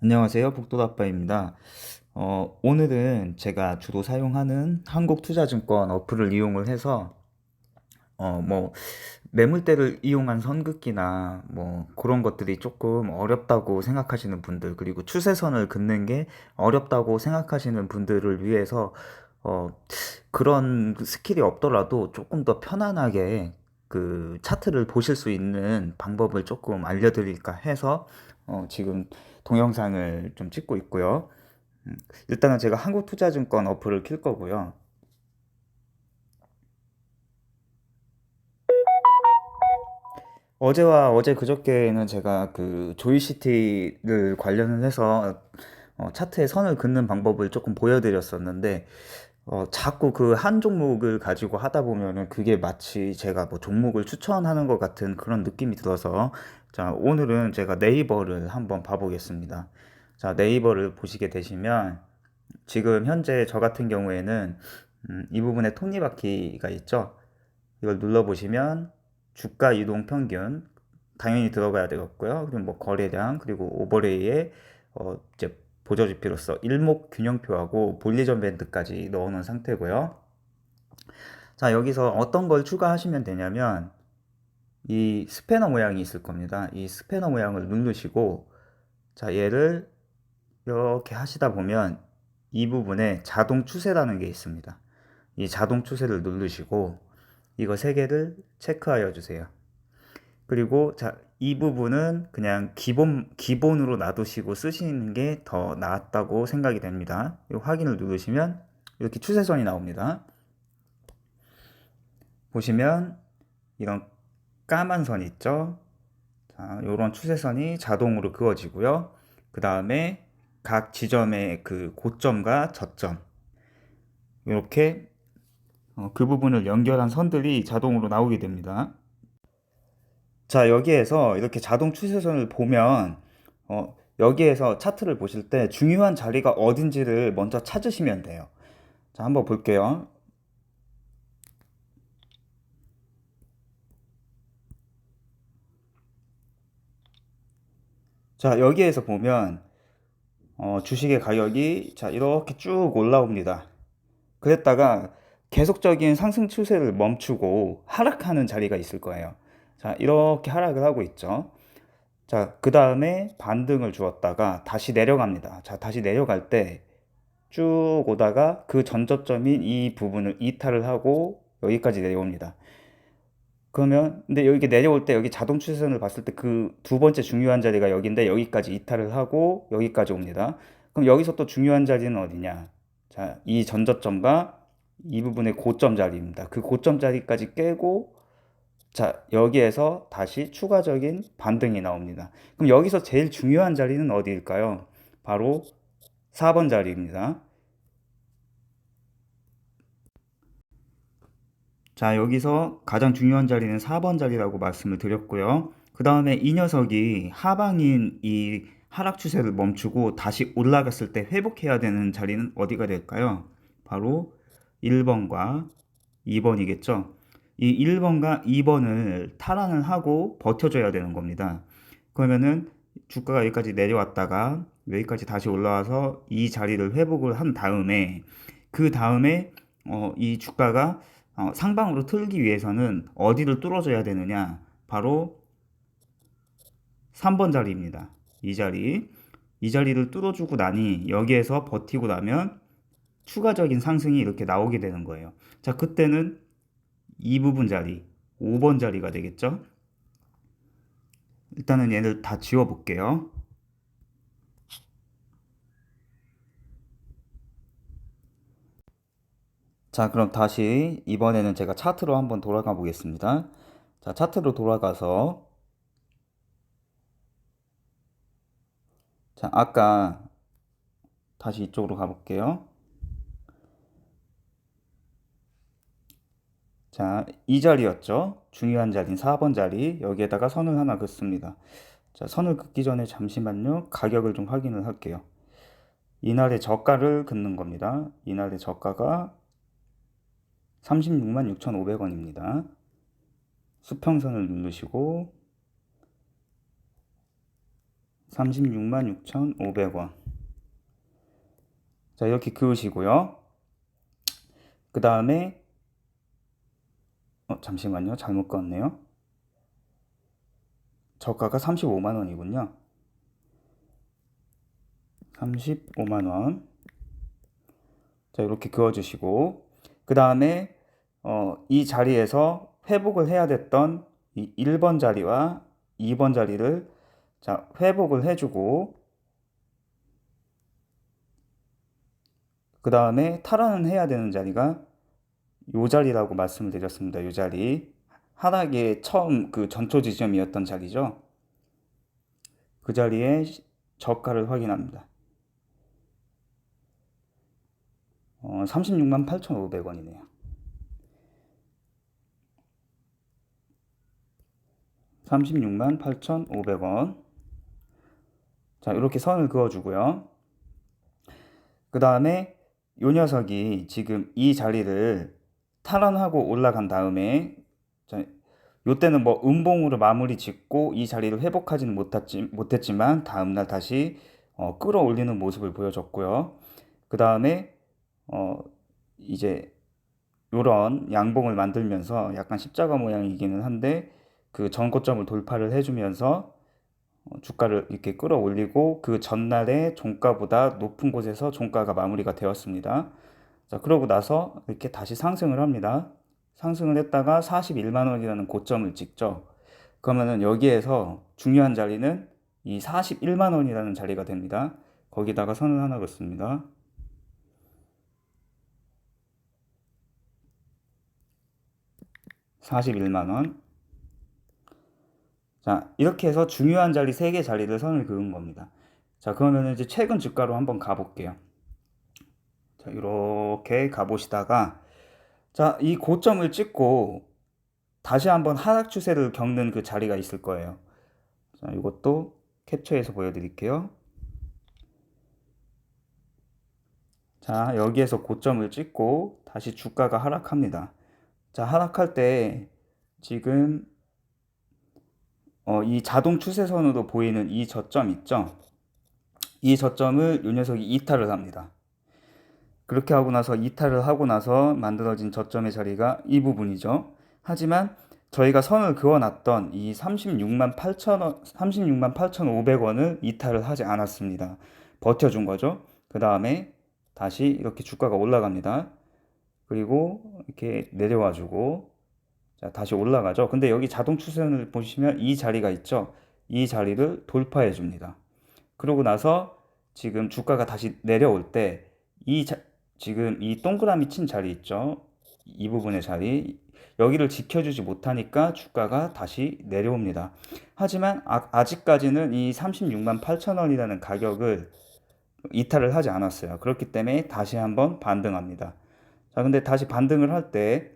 안녕하세요. 복도다빠입니다. 오늘은 제가 주로 사용하는 한국투자증권 어플을 이용을 해서 뭐 매물대를 이용한 선긋기나 뭐 그런 것들이 조금 어렵다고 생각하시는 분들, 그리고 추세선을 긋는 게 어렵다고 생각하시는 분들을 위해서 어, 그런 스킬이 없더라도 조금 더 편안하게 그 차트를 보실 수 있는 방법을 조금 알려드릴까 해서 지금 동영상을 좀 찍고 있고요. 음, 일단은 제가 한국투자증권 어플을 킬 거고요. 어제와 어제 그저께는 제가 그 조이시티를 관련을 해서 차트에 선을 긋는 방법을 조금 보여드렸었는데, 자꾸 그 한 종목을 가지고 하다 보면은 그게 마치 제가 뭐 종목을 추천하는 것 같은 그런 느낌이 들어서, 자, 오늘은 제가 네이버를 한번 봐보겠습니다. 자, 네이버를 보시게 되시면 지금 현재 저 같은 경우에는 이 부분에 톱니바퀴가 있죠. 이걸 눌러보시면 주가 이동 평균 당연히 들어가야 되겠고요. 그리고 뭐 거래량, 그리고 오버레이에 이제 보조지표로서 일목균형표하고 볼리전 밴드까지 넣어놓은 상태고요. 자, 여기서 어떤 걸 추가하시면 되냐면 이 스패너 모양이 있을 겁니다. 이 스패너 모양을 누르시고, 자, 얘를 이렇게 하시다 보면 이 부분에 자동 추세라는 게 있습니다. 이 자동 추세를 누르시고 이거 세 개를 체크하여 주세요. 그리고 자, 이 부분은 그냥 기본으로 놔두시고 쓰시는 게 더 낫다고 생각이 됩니다. 이 확인을 누르시면 이렇게 추세선이 나옵니다. 보시면 이런 까만 선 있죠? 자, 이런 추세선이 자동으로 그어지고요. 그 다음에 각 지점의 그 고점과 저점, 이렇게 그 부분을 연결한 선들이 자동으로 나오게 됩니다. 자, 여기에서 이렇게 자동 추세선을 보면 여기에서 차트를 보실 때 중요한 자리가 어딘지를 먼저 찾으시면 돼요. 자, 한번 볼게요. 자, 여기에서 보면 주식의 가격이 자, 이렇게 쭉 올라옵니다. 그랬다가 계속적인 상승 추세를 멈추고 하락하는 자리가 있을 거예요. 자, 이렇게 하락을 하고 있죠. 자, 그 다음에 반등을 주었다가 다시 내려갑니다. 자, 다시 내려갈 때 쭉 오다가 그 전저점인 이 부분을 이탈을 하고 여기까지 내려옵니다. 그러면 근데 여기 내려올 때 여기 자동 추세선을 봤을 때 그 두 번째 중요한 자리가 여기인데 여기까지 이탈을 하고 여기까지 옵니다. 그럼 여기서 또 중요한 자리는 어디냐? 자, 이 전저점과 이 부분의 고점 자리입니다. 그 고점 자리까지 깨고, 자, 여기에서 다시 추가적인 반등이 나옵니다. 그럼 여기서 제일 중요한 자리는 어디일까요? 바로 4번 자리입니다. 자, 여기서 가장 중요한 자리는 4번 자리라고 말씀을 드렸고요. 그 다음에 이 녀석이 하방인 이 하락 추세를 멈추고 다시 올라갔을 때 회복해야 되는 자리는 어디가 될까요? 바로 1번과 2번이겠죠. 이 1번과 2번을 탈환을 하고 버텨줘야 되는 겁니다. 그러면은 주가가 여기까지 내려왔다가 여기까지 다시 올라와서 이 자리를 회복을 한 다음에, 그 다음에 이 주가가 상방으로 틀기 위해서는 어디를 뚫어줘야 되느냐? 바로 3번 자리입니다. 이 자리. 이 자리를 뚫어주고 나니 여기에서 버티고 나면 추가적인 상승이 이렇게 나오게 되는 거예요. 자, 그때는 이 부분 자리, 5번 자리가 되겠죠? 일단은 얘를 다 지워 볼게요. 자, 그럼 다시 이번에는 제가 차트로 한번 돌아가 보겠습니다. 자, 차트로 돌아가서, 자, 아까 다시 이쪽으로 가볼게요. 자, 이 자리였죠. 중요한 자리인 4번 자리. 여기에다가 선을 하나 긋습니다. 자, 선을 긋기 전에 잠시만요. 가격을 좀 확인을 할게요. 이날의 저가를 긋는 겁니다. 이날의 저가가 36만 6,500원입니다. 수평선을 누르시고, 36만 6,500원. 자, 이렇게 그으시고요. 그 다음에, 잠시만요. 잘못 그었네요. 저가가 35만 원이군요. 35만 원. 자, 이렇게 그어주시고, 그 다음에, 이 자리에서 회복을 해야 됐던 이 1번 자리와 2번 자리를 자, 회복을 해주고, 그 다음에 탈환은 해야 되는 자리가 요 자리라고 말씀을 드렸습니다. 요 자리. 하락의 처음 그 전초 지점이었던 자리죠. 그 자리에 저가를 확인합니다. 36만 8,500원이네요. 36만 8,500원. 자, 이렇게 선을 그어주고요. 그 다음에 요 녀석이 지금 이 자리를 탈환하고 올라간 다음에, 자, 요때는 뭐 음봉으로 마무리 짓고 이 자리를 회복하지는 못했지만 다음날 다시 끌어올리는 모습을 보여줬고요. 그 다음에 이제 요런 양봉을 만들면서 약간 십자가 모양이기는 한데 그 전고점을 돌파를 해주면서 주가를 이렇게 끌어올리고 그 전날의 종가보다 높은 곳에서 종가가 마무리가 되었습니다. 자, 그러고 나서 이렇게 다시 상승을 합니다. 상승을 했다가 41만 원이라는 고점을 찍죠. 그러면은 여기에서 중요한 자리는 이 41만 원이라는 자리가 됩니다. 거기다가 선을 하나 긋습니다. 41만 원. 자, 이렇게 해서 중요한 자리 3개 자리를 선을 그은 겁니다. 자, 그러면 이제 최근 주가로 한번 가볼게요. 자, 이렇게 가보시다가, 자, 이 고점을 찍고 다시 한번 하락 추세를 겪는 그 자리가 있을 거예요. 자, 이것도 캡처해서 보여드릴게요. 자, 여기에서 고점을 찍고 다시 주가가 하락합니다. 자, 하락할 때 지금 이 자동 추세선으로 보이는 이 저점 있죠? 이 저점을 이 녀석이 이탈을 합니다. 그렇게 하고 나서 이탈을 하고 나서 만들어진 저점의 자리가 이 부분이죠. 하지만 저희가 선을 그어놨던 이 36만 8천 36만 8,500원을 이탈을 하지 않았습니다. 버텨준 거죠. 그 다음에 다시 이렇게 주가가 올라갑니다. 그리고 이렇게 내려와주고, 자, 다시 올라가죠. 근데 여기 자동 추세선을 보시면 이 자리가 있죠. 이 자리를 돌파해 줍니다. 그러고 나서 지금 주가가 다시 내려올 때 지금 이 동그라미 친 자리 있죠. 이 부분의 자리. 여기를 지켜주지 못하니까 주가가 다시 내려옵니다. 하지만 아직까지는 이 36만 8천 원이라는 가격을 이탈을 하지 않았어요. 그렇기 때문에 다시 한번 반등합니다. 자, 근데 다시 반등을 할 때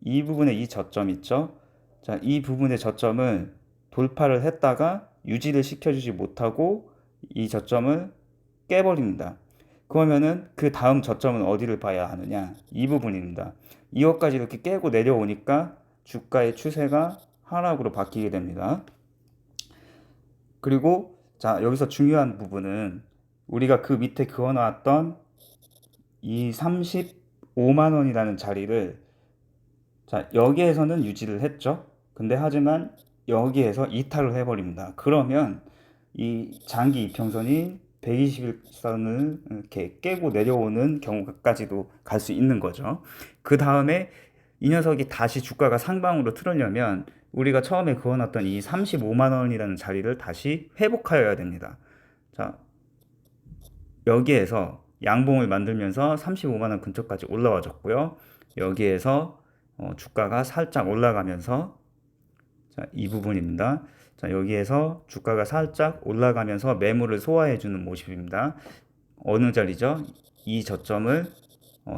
이 부분에 이 저점 있죠? 자, 이 부분의 저점을 돌파를 했다가 유지를 시켜주지 못하고 이 저점을 깨버립니다. 그러면은 그 다음 저점은 어디를 봐야 하느냐? 이 부분입니다. 이것까지 이렇게 깨고 내려오니까 주가의 추세가 하락으로 바뀌게 됩니다. 그리고 자, 여기서 중요한 부분은 우리가 그 밑에 그어놨던 이 35만 원이라는 자리를, 자, 여기에서는 유지를 했죠. 근데 하지만 여기에서 이탈을 해버립니다. 그러면 이 장기 이평선이 120일선을 이렇게 깨고 내려오는 경우까지도 갈 수 있는 거죠. 그 다음에 이 녀석이 다시 주가가 상방으로 틀으려면 우리가 처음에 그어놨던 이 35만 원이라는 자리를 다시 회복하여야 됩니다. 자, 여기에서 양봉을 만들면서 35만 원 근처까지 올라와 줬고요. 여기에서 주가가 살짝 올라가면서, 자, 이 부분입니다. 자, 여기에서 주가가 살짝 올라가면서 매물을 소화해 주는 모습입니다. 어느 자리죠? 이 저점을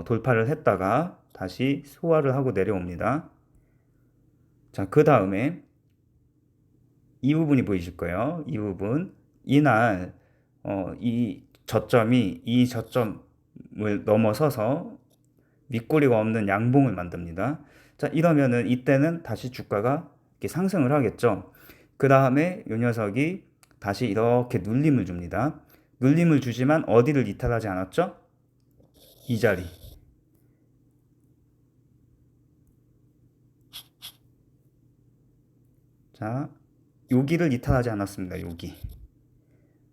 돌파를 했다가 다시 소화를 하고 내려옵니다. 자, 그 다음에 이 부분이 보이실 거예요. 이 부분. 이날 이 저점이 이 저점을 넘어서서 윗꼬리가 없는 양봉을 만듭니다. 자, 이러면은 이때는 다시 주가가 이렇게 상승을 하겠죠. 그 다음에 이 녀석이 다시 이렇게 눌림을 줍니다. 눌림을 주지만 어디를 이탈하지 않았죠? 이 자리. 자, 여기를 이탈하지 않았습니다. 여기.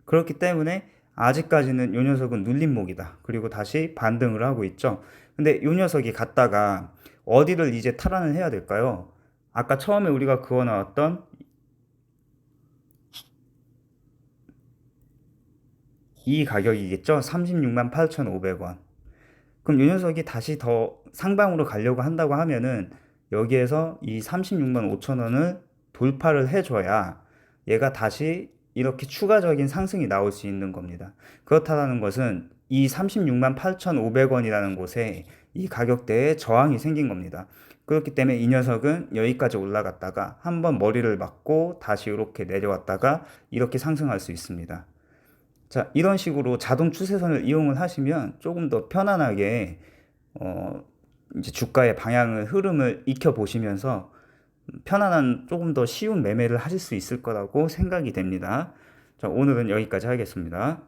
그렇기 때문에 아직까지는 이 녀석은 눌림목이다. 그리고 다시 반등을 하고 있죠. 근데 이 녀석이 갔다가 어디를 이제 탈환을 해야 될까요? 아까 처음에 우리가 그어 나왔던 이 가격이겠죠? 36만 8,500원. 그럼 이 녀석이 다시 더 상방으로 가려고 한다고 하면은 여기에서 이 36만 5천 원을 돌파를 해줘야 얘가 다시 이렇게 추가적인 상승이 나올 수 있는 겁니다. 그렇다는 것은 이 36만 8,500원이라는 곳에 이 가격대에 저항이 생긴 겁니다. 그렇기 때문에 이 녀석은 여기까지 올라갔다가 한번 머리를 맞고 다시 이렇게 내려왔다가 이렇게 상승할 수 있습니다. 자, 이런 식으로 자동 추세선을 이용을 하시면 조금 더 편안하게 어, 이제 주가의 방향을 흐름을 익혀 보시면서 편안한 조금 더 쉬운 매매를 하실 수 있을 거라고 생각이 됩니다. 자, 오늘은 여기까지 하겠습니다.